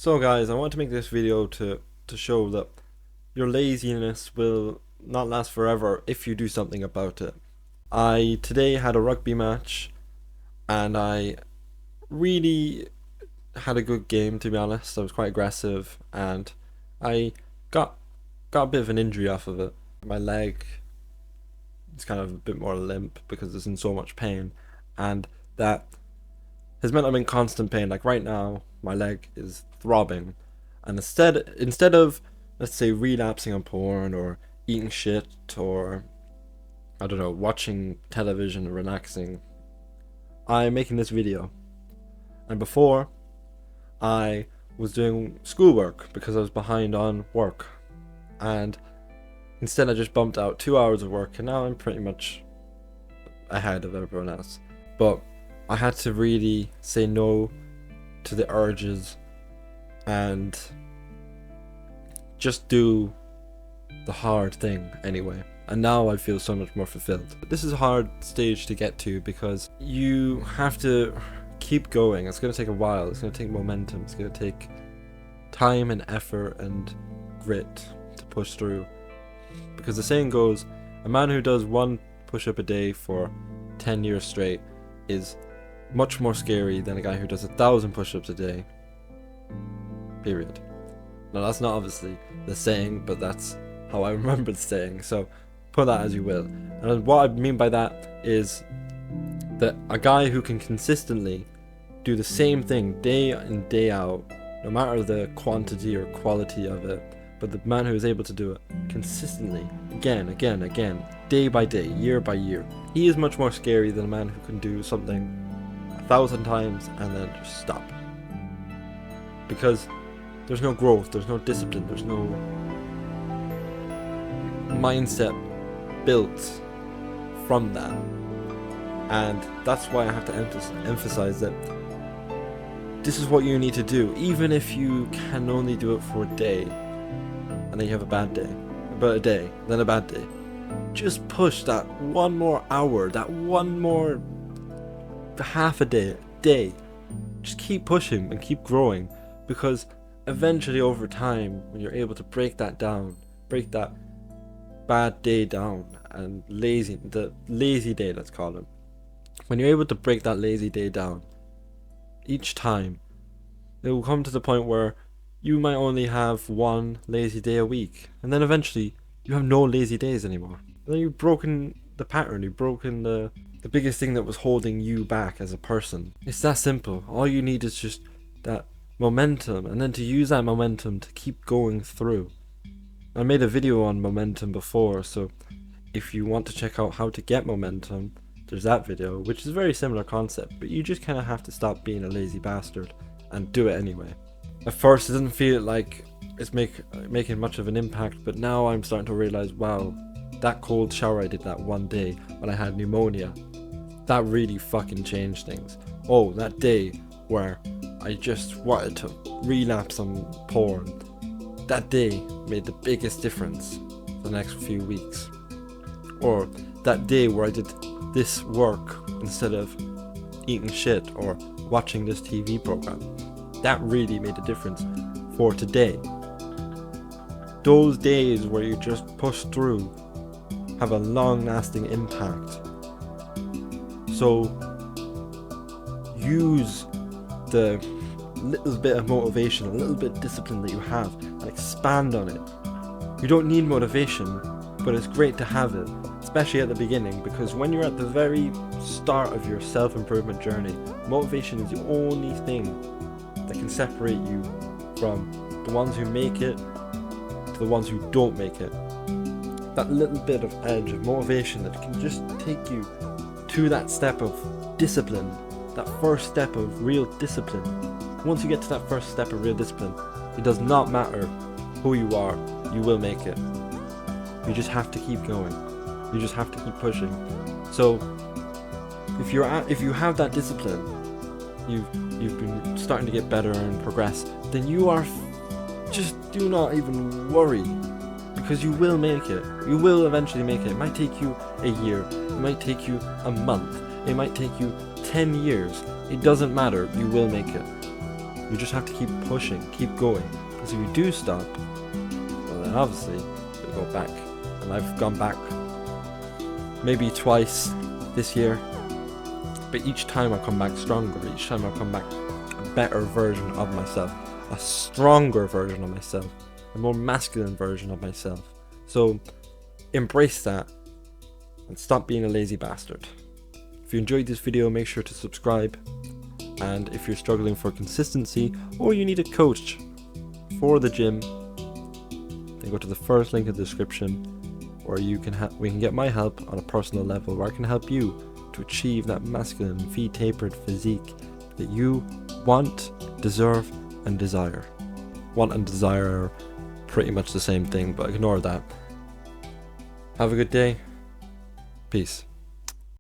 So guys, I want to make this video to show that your laziness will not last forever if you do something about it. I today had a rugby match and I really had a good game, to be honest. I was quite aggressive and I got got a bit of an injury off of it. My leg is kind of a bit more limp because it's in so much pain, and that has meant I'm in constant pain. Like right now, my leg is throbbing, and instead of, let's say, relapsing on porn or eating shit or, I don't know, watching television and relaxing, I'm making this video. And before, I was doing schoolwork because I was behind on work, and instead I just bumped out 2 hours of work, and now I'm pretty much ahead of everyone else. But I had to really say no to the urges and just do the hard thing anyway. And now I feel so much more fulfilled. But this is a hard stage to get to because you have to keep going. It's going to take a while. It's going to take momentum. It's going to take time and effort and grit to push through. Because the saying goes, a man who does one push-up a day for 10 years straight is much more scary than a guy who does 1,000 push-ups a day. Period. Now that's not obviously the saying, but that's how I remember the saying, so put that as you will. And what I mean by that is that a guy who can consistently do the same thing day in, day out, no matter the quantity or quality of it, but the man who is able to do it consistently, again, day by day, year by year, he is much more scary than a man who can do something 1,000 times and then just stop. Because there's no growth, there's no discipline, there's no mindset built from that. And that's why I have to emphasize that this is what you need to do, even if you can only do it for a day, and then you have a bad day, but a day, then a bad day. Just push that one more hour, that one more half a day. Just keep pushing and keep growing, because eventually over time, when you're able to break that bad day down, and the lazy day, let's call it, when you're able to break that lazy day down each time, it will come to the point where you might only have one lazy day a week, and then eventually you have no lazy days anymore. And then you've broken the pattern, you've broken the biggest thing that was holding you back as a person. It's that simple. All you need is just that momentum, and then to use that momentum to keep going through. I made a video on momentum before, so if you want to check out how to get momentum, there's that video, which is a very similar concept, but you just kind of have to stop being a lazy bastard and do it anyway. At first it didn't feel like it's making much of an impact, but now I'm starting to realize, wow, that cold shower I did that one day when I had pneumonia, that really fucking changed things. Oh, that day where I just wanted to relapse on porn, that day made the biggest difference for the next few weeks. Or that day where I did this work instead of eating shit or watching this TV program, that really made a difference for today. Those days where you just push through have a long-lasting impact. So use the little bit of motivation, a little bit of discipline that you have, and expand on it. You don't need motivation, but it's great to have it, especially at the beginning, because when you're at the very start of your self-improvement journey, motivation is the only thing that can separate you from the ones who make it to the ones who don't make it. That little bit of edge of motivation that can just take you to that step of discipline, that first step of real discipline. Once you get to that first step of real discipline, it does not matter who you are, you will make it. You just have to keep going. You just have to keep pushing. So if you have that discipline, you've been starting to get better and progress, then you are just do not even worry, because you will make it. You will eventually make it. It might take you a year, it might take you a month, it might take you 10 years. It doesn't matter, you will make it. You just have to keep pushing, keep going. Because if you do stop, well then obviously you'll go back. And I've gone back maybe twice this year, but each time I come back stronger, each time I come back a better version of myself, a stronger version of myself, a more masculine version of myself. So embrace that and stop being a lazy bastard. If you enjoyed this video, make sure to subscribe. And if you're struggling for consistency or you need a coach for the gym, then go to the first link in the description, where we can get my help on a personal level, where I can help you to achieve that masculine, V-tapered physique that you want, deserve, and desire. Want and desire are pretty much the same thing, but ignore that. Have a good day. Peace.